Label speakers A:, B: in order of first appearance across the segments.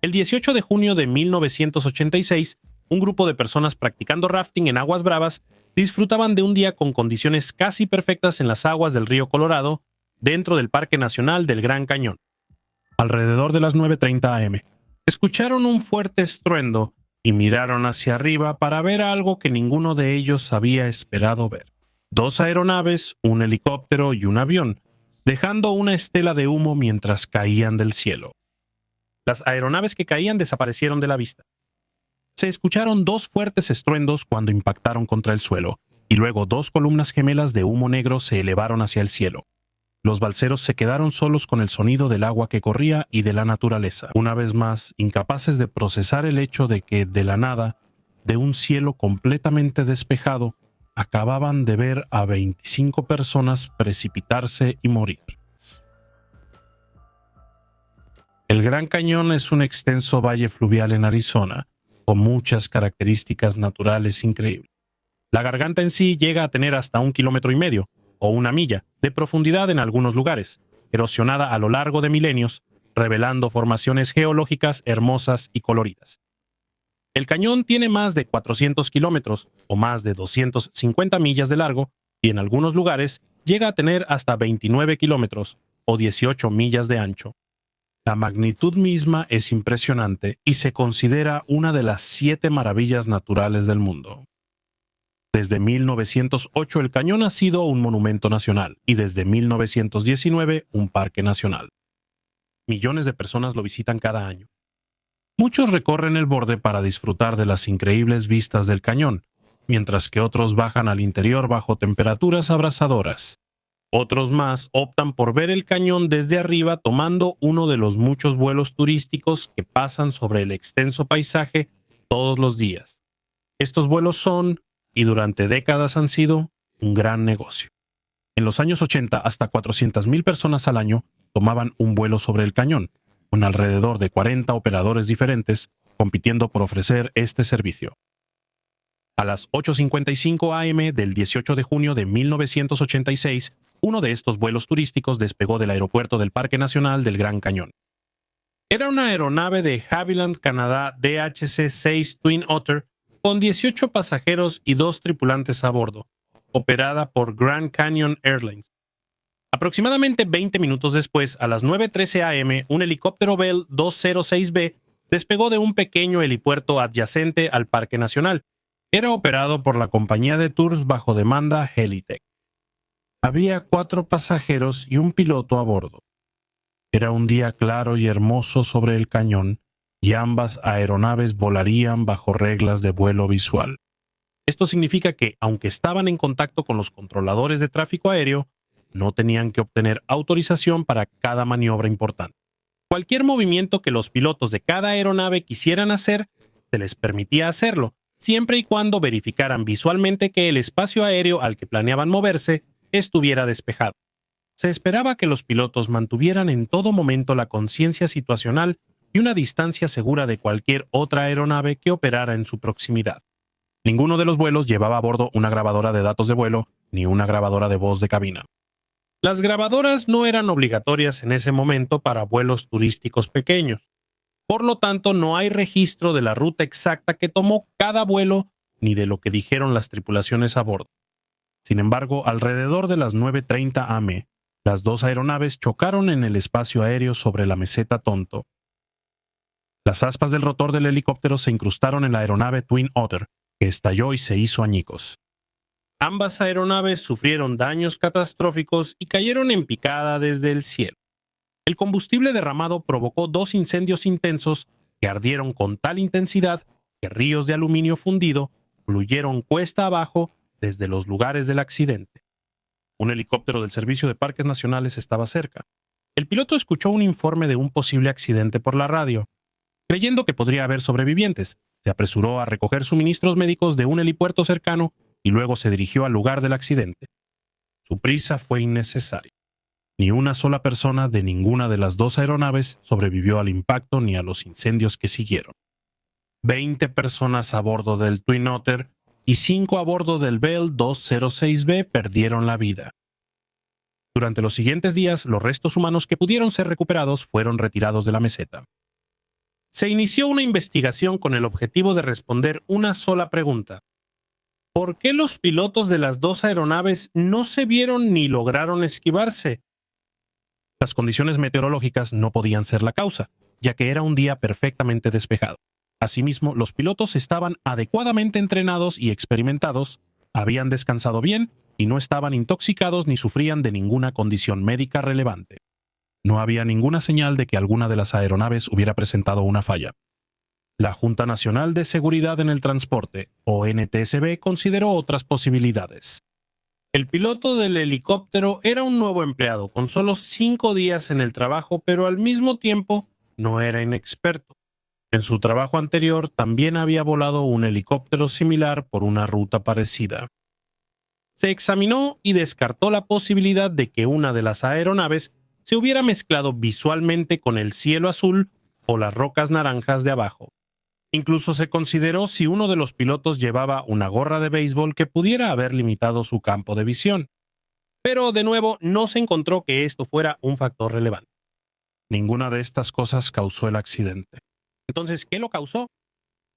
A: El 18 de junio de 1986, un grupo de personas practicando rafting en aguas bravas disfrutaban de un día con condiciones casi perfectas en las aguas del río Colorado, dentro del Parque Nacional del Gran Cañón. Alrededor de las 9:30 am, escucharon un fuerte estruendo y miraron hacia arriba para ver algo que ninguno de ellos había esperado ver. 2 aeronaves, un helicóptero y un avión, dejando una estela de humo mientras caían del cielo. Las aeronaves que caían desaparecieron de la vista. Se escucharon 2 fuertes estruendos cuando impactaron contra el suelo, y luego 2 columnas gemelas de humo negro se elevaron hacia el cielo. Los balseros se quedaron solos con el sonido del agua que corría y de la naturaleza, una vez más incapaces de procesar el hecho de que, de la nada, de un cielo completamente despejado, acababan de ver a 25 personas precipitarse y morir. El Gran Cañón es un extenso valle fluvial en Arizona, con muchas características naturales increíbles. La garganta en sí llega a tener hasta 1,5 kilómetros o 1 milla de profundidad en algunos lugares, erosionada a lo largo de milenios, revelando formaciones geológicas hermosas y coloridas. El cañón tiene más de 400 kilómetros o más de 250 millas de largo y en algunos lugares llega a tener hasta 29 kilómetros o 18 millas de ancho. La magnitud misma es impresionante y se considera una de las 7 maravillas naturales del mundo. Desde 1908 el cañón ha sido un monumento nacional y desde 1919 un parque nacional. Millones de personas lo visitan cada año. Muchos recorren el borde para disfrutar de las increíbles vistas del cañón, mientras que otros bajan al interior bajo temperaturas abrasadoras. Otros más optan por ver el cañón desde arriba tomando uno de los muchos vuelos turísticos que pasan sobre el extenso paisaje todos los días. Estos vuelos son, y durante décadas han sido, un gran negocio. En los años 80, hasta 400,000 personas al año tomaban un vuelo sobre el cañón, con alrededor de 40 operadores diferentes compitiendo por ofrecer este servicio. A las 8:55 am del 18 de junio de 1986, uno de estos vuelos turísticos despegó del aeropuerto del Parque Nacional del Gran Cañón. Era una aeronave de Havilland Canadá DHC-6 Twin Otter con 18 pasajeros y 2 tripulantes a bordo, operada por Grand Canyon Airlines. Aproximadamente 20 minutos después, a las 9:13 am, un helicóptero Bell 206B despegó de un pequeño helipuerto adyacente al Parque Nacional. Era operado por la compañía de tours bajo demanda Helitech. Había 4 pasajeros y un piloto a bordo. Era un día claro y hermoso sobre el cañón, y ambas aeronaves volarían bajo reglas de vuelo visual. Esto significa que, aunque estaban en contacto con los controladores de tráfico aéreo, no tenían que obtener autorización para cada maniobra importante. Cualquier movimiento que los pilotos de cada aeronave quisieran hacer, se les permitía hacerlo, siempre y cuando verificaran visualmente que el espacio aéreo al que planeaban moverse estuviera despejado. Se esperaba que los pilotos mantuvieran en todo momento la conciencia situacional y una distancia segura de cualquier otra aeronave que operara en su proximidad. Ninguno de los vuelos llevaba a bordo una grabadora de datos de vuelo ni una grabadora de voz de cabina. Las grabadoras no eran obligatorias en ese momento para vuelos turísticos pequeños. Por lo tanto, no hay registro de la ruta exacta que tomó cada vuelo ni de lo que dijeron las tripulaciones a bordo. Sin embargo, alrededor de las 9:30 am, las 2 aeronaves chocaron en el espacio aéreo sobre la meseta Tonto. Las aspas del rotor del helicóptero se incrustaron en la aeronave Twin Otter, que estalló y se hizo añicos. Ambas aeronaves sufrieron daños catastróficos y cayeron en picada desde el cielo. El combustible derramado provocó 2 incendios intensos que ardieron con tal intensidad que ríos de aluminio fundido fluyeron cuesta abajo desde los lugares del accidente. Un helicóptero del Servicio de Parques Nacionales estaba cerca. El piloto escuchó un informe de un posible accidente por la radio. Creyendo que podría haber sobrevivientes, se apresuró a recoger suministros médicos de un helipuerto cercano y luego se dirigió al lugar del accidente. Su prisa fue innecesaria. Ni una sola persona de ninguna de las 2 aeronaves sobrevivió al impacto ni a los incendios que siguieron. 20 personas a bordo del Twin Otter y 5 a bordo del Bell 206B perdieron la vida. Durante los siguientes días, los restos humanos que pudieron ser recuperados fueron retirados de la meseta. Se inició una investigación con el objetivo de responder una sola pregunta. ¿Por qué los pilotos de las dos aeronaves no se vieron ni lograron esquivarse? Las condiciones meteorológicas no podían ser la causa, ya que era un día perfectamente despejado. Asimismo, los pilotos estaban adecuadamente entrenados y experimentados, habían descansado bien y no estaban intoxicados ni sufrían de ninguna condición médica relevante. No había ninguna señal de que alguna de las aeronaves hubiera presentado una falla. La Junta Nacional de Seguridad en el Transporte, o NTSB, consideró otras posibilidades. El piloto del helicóptero era un nuevo empleado, con solo 5 días en el trabajo, pero al mismo tiempo no era inexperto. En su trabajo anterior también había volado un helicóptero similar por una ruta parecida. Se examinó y descartó la posibilidad de que una de las aeronaves se hubiera mezclado visualmente con el cielo azul o las rocas naranjas de abajo. Incluso se consideró si uno de los pilotos llevaba una gorra de béisbol que pudiera haber limitado su campo de visión. Pero, de nuevo, no se encontró que esto fuera un factor relevante. Ninguna de estas cosas causó el accidente. Entonces, ¿qué lo causó?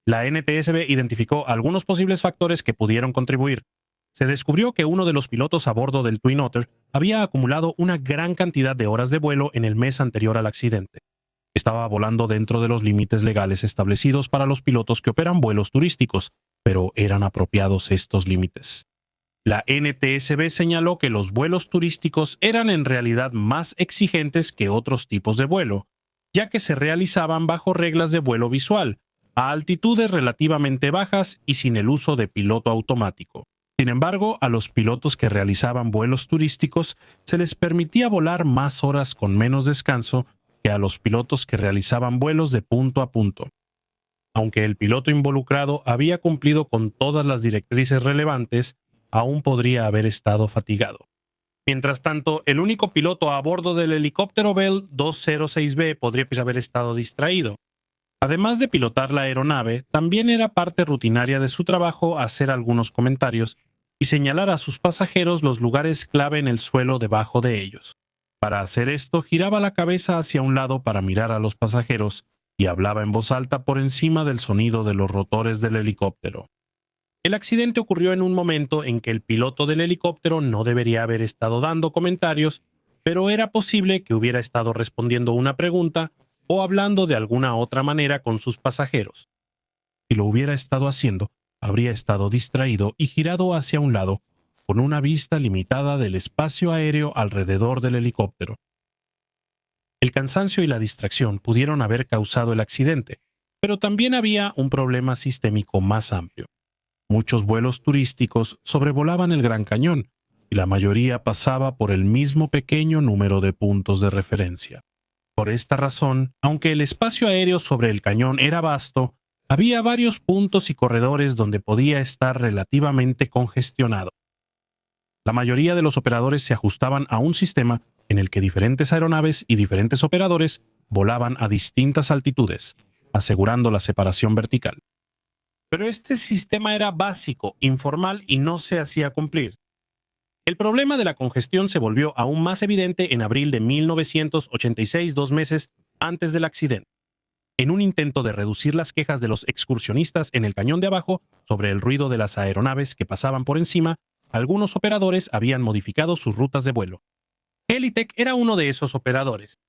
A: La NTSB identificó algunos posibles factores que pudieron contribuir. Se descubrió que uno de los pilotos a bordo del Twin Otter había acumulado una gran cantidad de horas de vuelo en el mes anterior al accidente. Estaba volando dentro de los límites legales establecidos para los pilotos que operan vuelos turísticos, pero ¿eran apropiados estos límites? La NTSB señaló que los vuelos turísticos eran en realidad más exigentes que otros tipos de vuelo, ya que se realizaban bajo reglas de vuelo visual, a altitudes relativamente bajas y sin el uso de piloto automático. Sin embargo, a los pilotos que realizaban vuelos turísticos se les permitía volar más horas con menos descanso que a los pilotos que realizaban vuelos de punto a punto. Aunque el piloto involucrado había cumplido con todas las directrices relevantes, aún podría haber estado fatigado. Mientras tanto, el único piloto a bordo del helicóptero Bell 206B podría haber estado distraído. Además de pilotar la aeronave, también era parte rutinaria de su trabajo hacer algunos comentarios y señalar a sus pasajeros los lugares clave en el suelo debajo de ellos. Para hacer esto, giraba la cabeza hacia un lado para mirar a los pasajeros y hablaba en voz alta por encima del sonido de los rotores del helicóptero. El accidente ocurrió en un momento en que el piloto del helicóptero no debería haber estado dando comentarios, pero era posible que hubiera estado respondiendo una pregunta o hablando de alguna otra manera con sus pasajeros. Si lo hubiera estado haciendo, habría estado distraído y girado hacia un lado, con una vista limitada del espacio aéreo alrededor del helicóptero. El cansancio y la distracción pudieron haber causado el accidente, pero también había un problema sistémico más amplio. Muchos vuelos turísticos sobrevolaban el Gran Cañón, y la mayoría pasaba por el mismo pequeño número de puntos de referencia. Por esta razón, aunque el espacio aéreo sobre el cañón era vasto, había varios puntos y corredores donde podía estar relativamente congestionado. La mayoría de los operadores se ajustaban a un sistema en el que diferentes aeronaves y diferentes operadores volaban a distintas altitudes, asegurando la separación vertical. Pero este sistema era básico, informal y no se hacía cumplir. El problema de la congestión se volvió aún más evidente en abril de 1986, 2 meses antes del accidente. En un intento de reducir las quejas de los excursionistas en el cañón de abajo sobre el ruido de las aeronaves que pasaban por encima, algunos operadores habían modificado sus rutas de vuelo. Helitech era uno de esos operadores.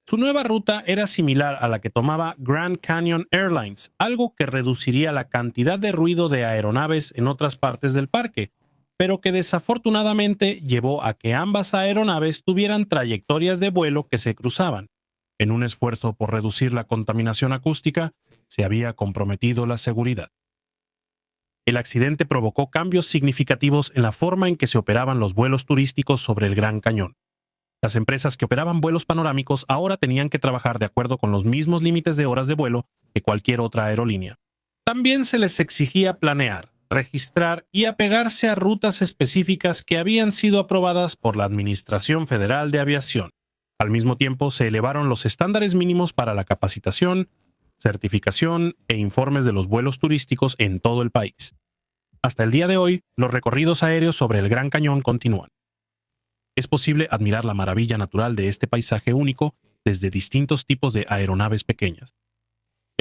A: Su nueva ruta era similar a la que tomaba Grand Canyon Airlines, algo que reduciría la cantidad de ruido de aeronaves en otras partes del parque, pero que desafortunadamente llevó a que ambas aeronaves tuvieran trayectorias de vuelo que se cruzaban. En un esfuerzo por reducir la contaminación acústica, se había comprometido la seguridad. El accidente provocó cambios significativos en la forma en que se operaban los vuelos turísticos sobre el Gran Cañón. Las empresas que operaban vuelos panorámicos ahora tenían que trabajar de acuerdo con los mismos límites de horas de vuelo que cualquier otra aerolínea. También se les exigía planear, registrar y apegarse a rutas específicas que habían sido aprobadas por la Administración Federal de Aviación. Al mismo tiempo, se elevaron los estándares mínimos para la capacitación, certificación e informes de los vuelos turísticos en todo el país. Hasta el día de hoy, los recorridos aéreos sobre el Gran Cañón continúan. Es posible admirar la maravilla natural de este paisaje único desde distintos tipos de aeronaves pequeñas.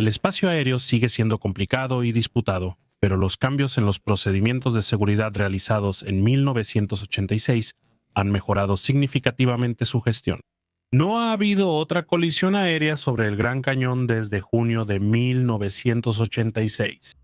A: El espacio aéreo sigue siendo complicado y disputado, pero los cambios en los procedimientos de seguridad realizados en 1986 han mejorado significativamente su gestión. No ha habido otra colisión aérea sobre el Gran Cañón desde junio de 1986.